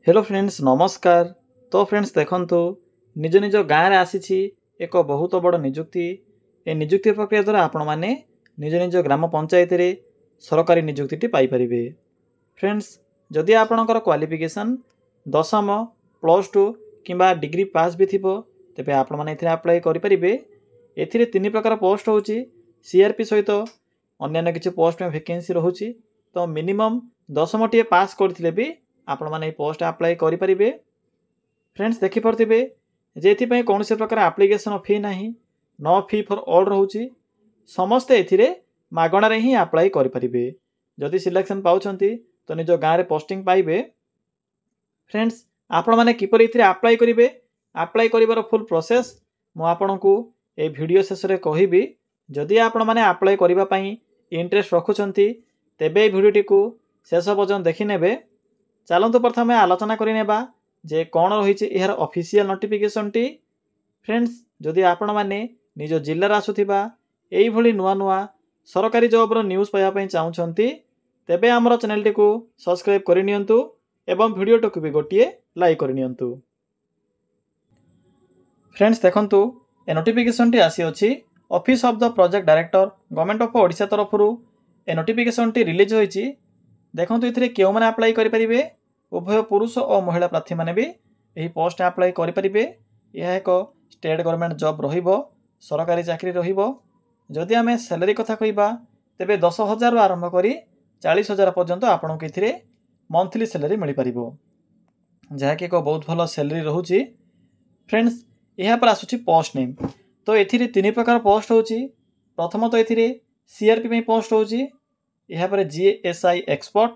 Hello friends नमस्कार। तो friends देखंतु निज निज गाँव में आसी एक बहुत बड़ निजुक्ति। ए निजुक्ति प्रक्रिया द्वारा आपण मैंने निज निज ग्राम पंचायत रे सरकारी निजुक्ति पाइपर। फ्रेंड्स जदि आपणकर क्वालिफिकेशन दशम +2 किंबा डिग्री पास भी थिबो तेबे आपण माने एथिरे अप्लाई करि परिबे। एथिरे तीन प्रकार पोस्ट होची सीआरपी सहित अन्य किसी पोस्ट में वैकेंसी रहुची। तो मिनिमम दशमटी पास करथिले भी आपण माने पोस्ट अप्लाई करि परिबे। फ्रेंड्स देखि परथिबे जे एथि कौन से प्रकार एप्लिकेशन फी नाही, नो फी फॉर ऑल रहउची। समस्ते एथिरे मागणा रे ही अप्लाई करि परिबे। जदि सिलेक्शन पाउछंती तो निज गाँव रे पोस्टिंग पाइबे। फ्रेंड्स आपण माने किपर एथिरे अप्लाई करिवे, अप्लाई करिवार फुल प्रोसेस मु आपनकु ए वीडियो शेष रे कहिबी। जदि आपण माने अप्लाई करिवा पई इंटरेस्ट रखुछंती तेबे वीडियोटी को शेष पर्यंत देखि नेबे। चलतु प्रथम आलोचना करिनेबा जे कौन रही यार ऑफिशियल नोटिफिकेशन टी। फ्रेंड्स जदि आपण माने निज जिल्ला आसुथिबा एई भली नुआ नुआ सरकारी जॉब रो न्यूज़ पाइबा पई चाहुछंती तेबे हमर चैनल टी को सब्सक्राइब करिनियंतु एवं वीडियो टी को भी गोटिए लाइक करिनियंतु। फ्रेंड्स देखंतु ए नोटिफिकेशन टी आसी अछि office of the project director government of Odisha तरफरु ए नोटिफिकेशन टी रिलीज होईची। देखंतु इथिरे केउ माने अप्लाई करि परिबे, उभय पुरुष और महिला प्रार्थी माने भी एही पोस्ट अप्लाई करि परिबे। यह एक स्टेट गवर्नमेंट जॉब रहिबो, सरकारी चाकरी रहिबो। जदि आमे सैलरी कथा कहिबा तेबे 10,000 रु आरंभ करी 40,000 पर्यंत आपन के इथिरे मंथली सैलरी मिल परिबो, जहा कि एक बहुत भलो सैलरी रहउची। फ्रेंड्स यहा पर आसुची पोस्ट नेम। तो एथिरे तीन प्रकार पोस्ट होची। प्रथम तो एथिरे सीआरपी में पोस्ट होची, यहाँ पर जीएसआई एक्सपर्ट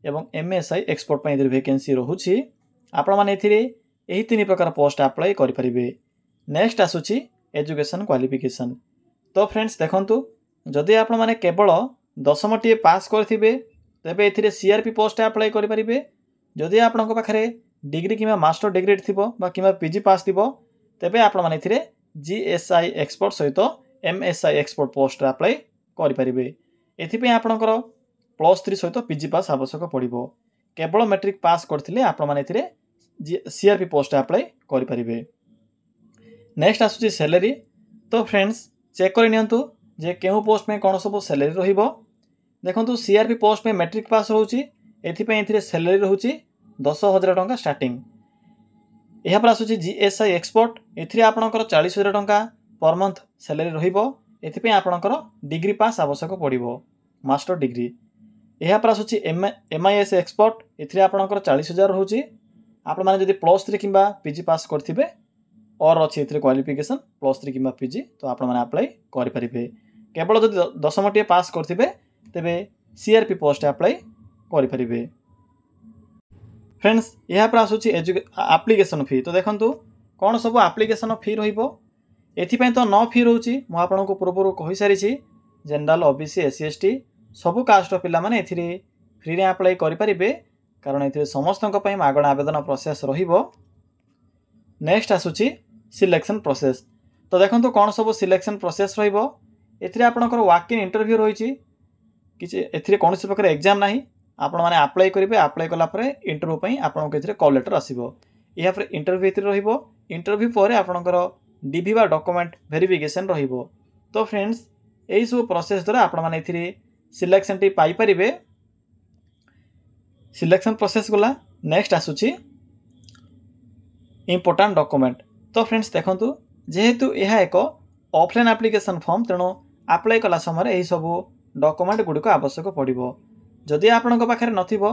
एवं एमएसआई एक्सपर्ट पर वैकेंसी रोची। आपण माने एथिरे एही तीन प्रकार पोस्ट अप्लाई करि परिबे। नेक्स्ट आसुची एजुकेशन क्वालिफिकेशन। तो फ्रेंड्स देखंतु जदि आपण माने केवल दशमटी पास करथिबे तेबे एथिरे सीआरपी पोस्ट अप्लाई करि परिबे। जदि आपणक पाखरे डिग्री किंबा मास्टर डिग्री थिबो बा किंबा पीजी पास थिबो तेबे आपण माने एथिरे जीएसआई एक्सपर्ट सहित एमएसआई एक्सपर्ट पोस्ट अप्लाई करि परिबे। एथिपे आपणकर +3 सहित पीजी पास आवश्यक पड़िबो। केवल मैट्रिक पास करथिले आपण माने एथिरे सीआरपी पोस्ट अप्लाई करि परिबे। नेक्स्ट आसुची सैलरी। तो फ्रेंड्स चेक कर नियंतु जे केउ पोस्ट में कोन सब सैलरी रहिबो। देखंतु सीआरपी पोस्ट में मैट्रिक पास रहउची, एथिपे एथिरे सैलरी रहउची 10,000 टंका स्टार्टिंग। एहा पर आसुची जीएसआई एक्सपर्ट, एथिरे आपणकर 40,000 टंका पर मंथ सैलरी रहिबो। एथिपे आपणकर डिग्री पास आवश्यक पड़िबो, मास्टर डिग्री। एहा पर आसुची एमआईएस एक्सपर्ट, एथिरे आपणकर 40,000 रहउची। आपण माने जदि +3 किंबा पीजी पास करथिबे और अछि एथिरे क्वालिफिकेशन +3 किंबा पीजी तो आपण माने अप्लाई करि परिबे। केवल जदि दशमटी पास करथिबे तेबे सीआरपी पोस्ट अप्लाई करि परिबे। फ्रेंड्स एहा पर आसुची एप्लिकेशन फी। तो देखंतु कोन सब एप्लिकेशन फी रहिबो। एथिपे तो नो फी रहउची। मु आपनको पूर्वरु कहि सारिछि जनरल ओबीसी एससी एसटी सबु कास्ट पिला माने एथिरे फ्री रे अप्लाई करि परिबे, कारण एथिरे समस्तक पई मागणा आवेदन प्रोसेस रहिबो। नेक्स्ट आसुची सिलेक्शन प्रोसेस। तो देखंतु कोन सब सिलेक्शन प्रोसेस रहिबो। एथिरे आपनकर वॉक इन इंटरव्यू रहिछि, किछि एथिरे कोनोसी प्रकार एग्जाम नाही। आपण माने अप्लाई करिवे, अप्लाई कला परे इंटरव्यू पई आपनको एथिरे कॉल लेटर आसीबो। या पर इंटरव्यू एथिरे रहिबो। इंटरव्यू परे आपनकर डीबी बा डॉक्यूमेंट वेरिफिकेशन रहिबो। तो फ्रेंड्स एई सब प्रोसेस द्वारा आपण माने एथिरे सिलेक्शन टी पाई परिबे। सिलेक्शन प्रोसेस गला। नेक्स्ट आसुची इंपोर्टेंट डॉक्यूमेंट। तो फ्रेंड्स देखंतु जेहेतु यह एक ऑफलाइन एप्लिकेशन फॉर्म तेणु अप्लाई कला समय एही सब डॉक्यूमेंट गुडिक आवश्यक पड़िबो। जदि आपणक पाखरे नथिबो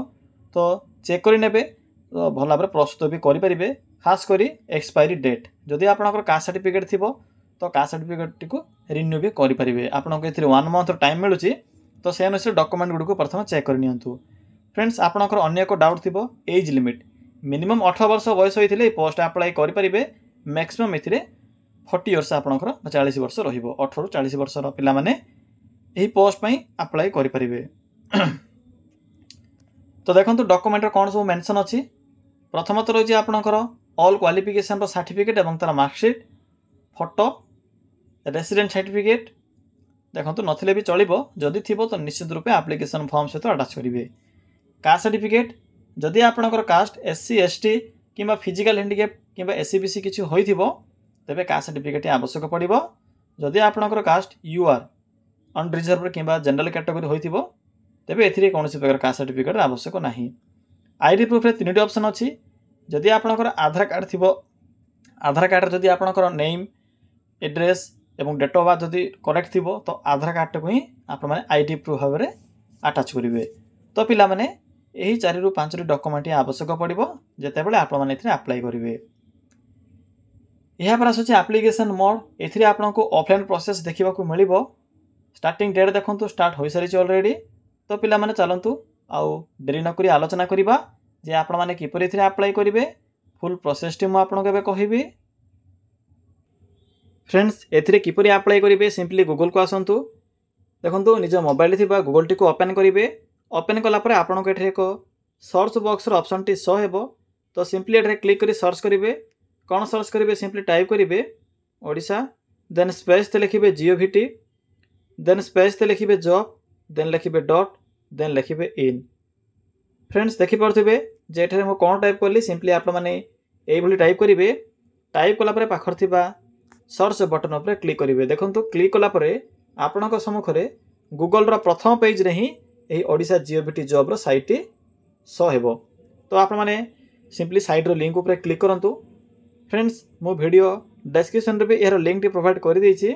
तो चेक करि नेबे, तो भल भाबरे प्रस्तुत भी करि परिबे। खास करी एक्सपायरी डेट जदि आपणकर कास्ट सर्टिफिकेट थिबो तो कास्ट सर्टिफिकेट को रिन्यू भी करि परिबे। आपणक एथिरे 1 मंथ टाइम मिलुची, तो से अनुसार डॉक्यूमेंट गुडी को प्रथम चेक कर नियंतु। फ्रेंड्स आपणकर अन्य एक डाउट थिबो एज लिमिट। मिनिमम 18 वर्ष बयस होइथिले पोस्ट अप्लाई करि परिबे। मैक्सिमम एथिरे 40 इयर्स आपणकर 40 वर्ष रहिबो। 18 रु 40 वर्ष र पिला माने एही पोस्ट पई अप्लाई करि परिबे। तो देखंतु डॉक्यूमेंट कोन सब मेंशन अछि। प्रथमत रहिछि आपणकर ऑल क्वालिफिकेशन रो सर्टिफिकेट एवं तार मार्कशीट, फोटो, रेसिडेंट सर्टिफिकेट। देखंतु नथिले भी चलिबो, जदि थिबो तो निश्चित रूपे एप्लिकेशन फॉर्म सहित अटैच करिवे। कास्ट सर्टिफिकेट जदि आपणकर कास्ट SC ST किंबा फिजिकल हैंडिकैप किंबा SC BC किछि होइथिबो तेबे कास्ट सर्टिफिकेट आवश्यक पड़िबो। जदि आपणकर कास्ट UR अनरिजर्व किंबा जनरल कैटेगरी होइथिबो तेबे एथिरे कोनोसी प्रकार कास्ट सर्टिफिकेट आवश्यक नाही। आईडी प्रूफ रे तीनटी ऑप्शन अछि। जदि आपणकर आधार कार्ड थिबो आधार कार्ड जदि आपणकर नेम एड्रेस एवं डेट ऑफ बर्थ जदि करेक्ट थिबो तो आधार कार्ड को ही आपण माने आईडी प्रूफ भाव में अटैच करेंगे। तो पिला माने यही 4 ରୁ 5 डॉक्यूमेंट आवश्यक पड़िबो जेतेबेले आपण माने एथिरे अप्लाई करिवे। यहाँ पर आसुछि एप्लिकेशन मोड। एथिरे आपनको ऑफलाइन प्रोसेस देखिबा को मिलिबो। स्टार्टिंग डेट देखंतु स्टार्ट होई सारिछि ऑलरेडी। तो पिला माने चलंतु आउ देरी न करी आलोचना करिबा जे आपण माने किपरि एथिरे अप्लाई करिवे। फुल प्रोसेस टी मु आपनको एबे कहिबी। फ्रेंड्स एथिरे किपरि अप्लाई करिवे सिंपली गूगल को आसंतु। देखंतु निज मोबाइल थिबा गूगल टी को ओपन करिवे। ओपन कला परे आपनको एठरे एक सर्च बॉक्स रो ऑप्शन टी शो हेबो। तो सिंपली एठरे क्लिक करी सर्च करिवे। कोन सर्च करिवे सिंपली टाइप करिवे ओडिशा देन स्पेस ते लिखिबे GOVT देन स्पेस ते लिखिबे जॉब देन लिखिबे डॉट देन लिखिबे इन। फ्रेंड्स देखि परथिबे जे एठरे मो कोन टाइप करली सिंपली आप माने एई भली टाइप करिवे। टाइप कला परे पाखर थिबा सर्च बटन ऊपर क्लिक करिवे। देखंतु क्लिक कला परे आपणक सम्मुखरे गूगल रो प्रथम पेज रे ही एही ओडिशा GOVT जॉब रो साइट शो हेबो। तो आपण माने सिंपली साइट रो लिंक ऊपर क्लिक करंतु। फ्रेंड्स मो वीडियो डिस्क्रिप्शन रे भी एरो लिंक टी प्रोवाइड कर देछि।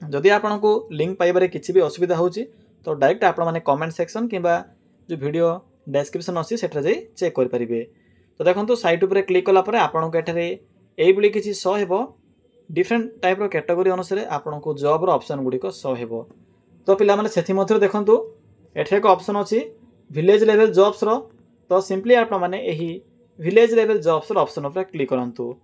जदि आपनको लिंक पाइबारे किछि भी असुविधा होछि तो डायरेक्ट आपण माने कमेंट सेक्शन किंबा जो वीडियो डिस्क्रिप्शन अछि सेठरा जाई चेक कर परिबे। तो देखंतु साइट ऊपर क्लिक कला परे आपनको एठारे एई बुली किछि शो हेबो। डिफरेंट टाइप रो कैटेगरी अनुसार आपनको जॉब रो ऑप्शन गुडी को शो हेबो। तो पिला माने सेथि मध्य देखंतु एठरे एक ऑप्शन अछि विलेज लेवल जॉब्स रो। तो सिंपली आपण माने एही विलेज लेवल जॉब्स रो ऑप्शन ऊपर क्लिक करंतु।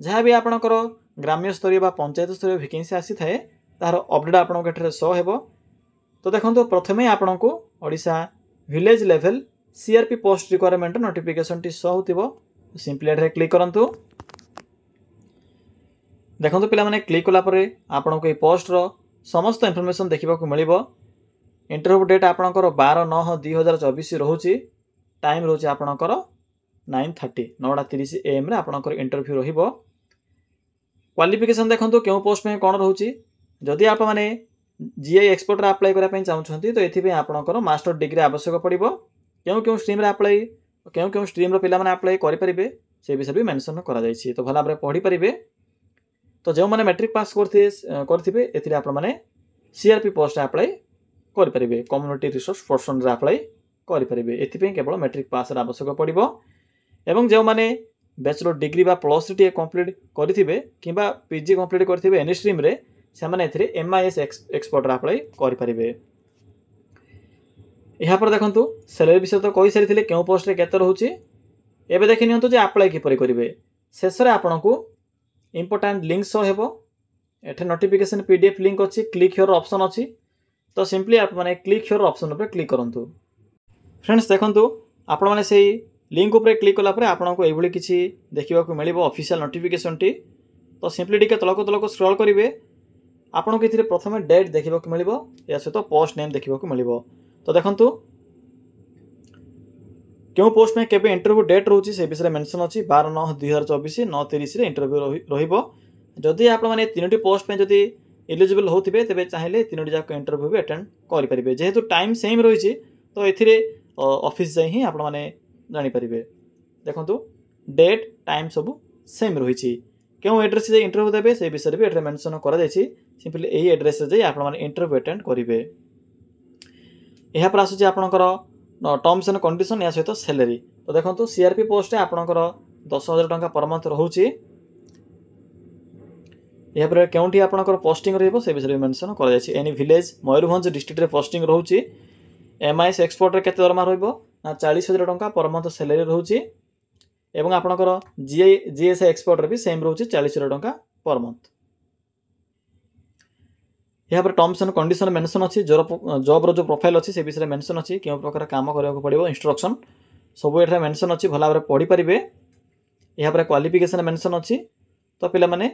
जहाँ भी आपणकर ग्राम्य स्तरीय बा पंचायत स्तरीय वैकेंसी आसी थाए तार अपडेट आपनको एठरे शो हेबो। तो देखंतु प्रथमे आपनको Odisha village level CRP post requirement notification टी शो होतिबो। सिंपली एठरे क्लिक करंतु। देखंतु पिला माने क्लिक कला परे आपनको ए पोस्ट रो समस्त इंफॉर्मेशन देखिबा को मिलिबो। इंटरव्यू डेट आपणकर 12/9/2024 रहउची। टाइम रहउची आपणकर 9:30 9:30 AM रे आपणकर इंटरव्यू रहिबो। क्वालिफिकेशन देखंतु केउ पोस्ट में कोन रहउची। जदि आप माने GI एक्सपर्ट रे अप्लाई करा पई चाहउछंती तो एथि पे आपणकर मास्टर डिग्री आवश्यक पड़िबो। केउ स्ट्रीम रे अप्लाई केउ स्ट्रीम रो पिला माने अप्लाई करि परिबे से विषय भी मेंशन करा जायछि। तो भला भाबरे पढि परिबे। तो जो माने मैट्रिक पास करथिबे एथिरे आपण माने CRP पोस्ट अप्लाई करि परिबे। कम्युनिटी रिसोर्स पर्सन रे अप्लाई करि परिबे। एथि पे केवल मैट्रिक पास रे आवश्यक पड़िबो। एवं जो माने बैचलर डिग्री बा प्लस 3 कंप्लीट करथिबे किबा PG कंप्लीट करथिबे एनी स्ट्रीम रे से माने एथिरे MIS एक्सपर्ट रे अप्लाई करि परिबे। यहाँ पर देखंतु सैलरी विषय तो कहि सारिथिले केउ पोस्ट रे केते रहउची। एबे देखि नियंतु जे अप्लाई किपरि करिवे। शेष रे आपनकु इंपोर्टेंट लिंक शो हेबो। एठे नोटिफिकेशन PDF लिंक अछि क्लिक हियर ऑप्शन अछि। तो सिंपली आप माने क्लिक हियर ऑप्शन ऊपर क्लिक करंतु। फ्रेंड्स देखंतु आपण माने सेही लिंक ऊपर क्लिक कला परे आपनको एभली किछि देखिबा को मिलिबो ऑफिशियल नोटिफिकेशन टी। तो सिंपली टिके तलको स्क्रॉल करिवे। आपनको एथिरे प्रथमे डेट देखिबा को मिलिबो या सहित पोस्ट नेम देखिबा को मिलिबो। तो देखंतु केउ पोस्ट में केबे इंटरव्यू डेट रहउची से विषय मेंशन अछि 12/9/2024 9:30 रे इंटरव्यू रहिबो। जदि आपण माने तीनोटी पोस्ट में जदि एलिजिबल होथिबे तबे चाहिले तीनोटी जाक इंटरव्यू भी अटेंड करि परिबे। जेहेतु टाइम सेम रहिछि तो एथिरे ऑफिस जाई ही आपण माने जानि परिबे। देखंतु डेट टाइम सब सेम रहिछि। केउ एड्रेस जे इंटरव्यू देबे से विषय भी एठरे मेंशन करा जायछि। सिंपली एही एड्रेस जे आपण माने इंटरव्यू अटेंड करिवे। यहाँ पर आसुछि आपणकर टर्म्स एंड कंडीशन या सहित सैलरी। तो देखंतु CRP पोस्ट आपणकर 10,000 टंका पर मंथ रहउची। यहाँ पर केउंठी आपणकर पोस्टिंग रहइबो से विषय मेंशन करा जायछि। एनी विलेज मयूरभंज डिस्ट्रिक्ट रे पोस्टिंग रहउची। MIS एक्सपर्ट रे केते दरमा रहइबो ना 40,000 टंका पर मंथ सैलरी रहउची। एवं आपणकर GSI एक्सपर्ट रे भी सेम रहउची 40,000 टंका पर मंथ। यहाँ पर टर्म्स एंड कंडीशन मेंशन अछि। जॉब रो जो प्रोफाइल अछि से विषय मेंशन अछि। केउ प्रकार काम करबा को पड़िबो इंस्ट्रक्शन सब एठा मेंशन अछि। भला भाबरे पढि परिबे। यहाँ पर क्वालिफिकेशन मेंशन अछि। तो पिला माने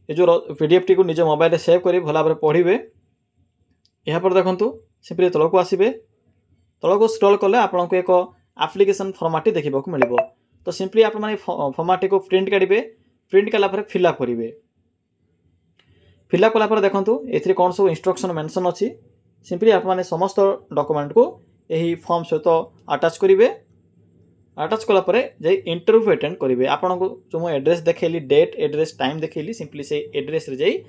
ए जो PDF टी को निज मोबाइल रे सेव करी भला भाबरे पढिबे। यहाँ पर देखंतु सिंपली तलको आसीबे। तलको स्क्रॉल कले आपनको एक आप्लिकेसन फर्माटी देखा मिल। तो सिंपली आप फर्माटी को प्रिंट काढ़े, प्रिंट कलापर फिलअप करेंगे। फिलअप कलापर देखो ये कौन सब इंस्ट्रक्शन मेंशन अच्छी। सिंपली आप समस्त डॉक्यूमेंट को यही फॉर्म सहित अटैच करेंगे। अटैच कलापर जाई इंटरव्यू अटेंड करेंगे। आपन को जो मैं एड्रेस देखली, डेट एड्रेस टाइम देखली, सिंपली से एड्रेस रे जाई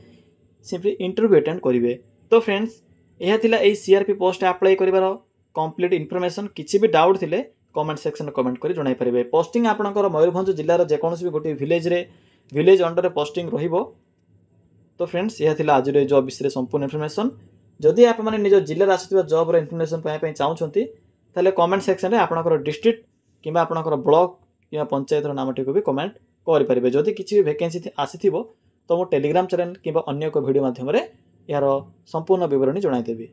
सिंपली इंटरव्यू अटेंड करेंगे। तो फ्रेंड्स यह थिला एई सीआरपी पोस्ट अप्लाई करिवार कंप्लीट इनफॉरमेशन। किसी भी डाउट थिले कमेंट सेक्शन में कमेंट करी जणाई पारिबे। पोस्टिंग आपनकर मयूरभंज जिल्लार जेकोनोसी भी गोटे विलेज अंडर रे पोस्टिंग रहिबो। तो फ्रेंड्स यह थिला आज जॉब विषय संपूर्ण इनफॉरमेशन। जदि आप माने निज जिल्लार आसीथिबा जॉब रो इनफॉरमेशन पाइ चाहउछंती ताले कमेंट सेक्शन रे आपनकर डिस्ट्रिक्ट किंबा आपनकर ब्लॉक या पंचायत रो नामटी को भी कमेंट करि पारिबे। जदि किछि भी वैकेंसी आसीथिबो तो मो टेलीग्राम चैनल किंबा अन्य को वीडियो माध्यम रे यार संपूर्ण विवरणी जणाई देबी।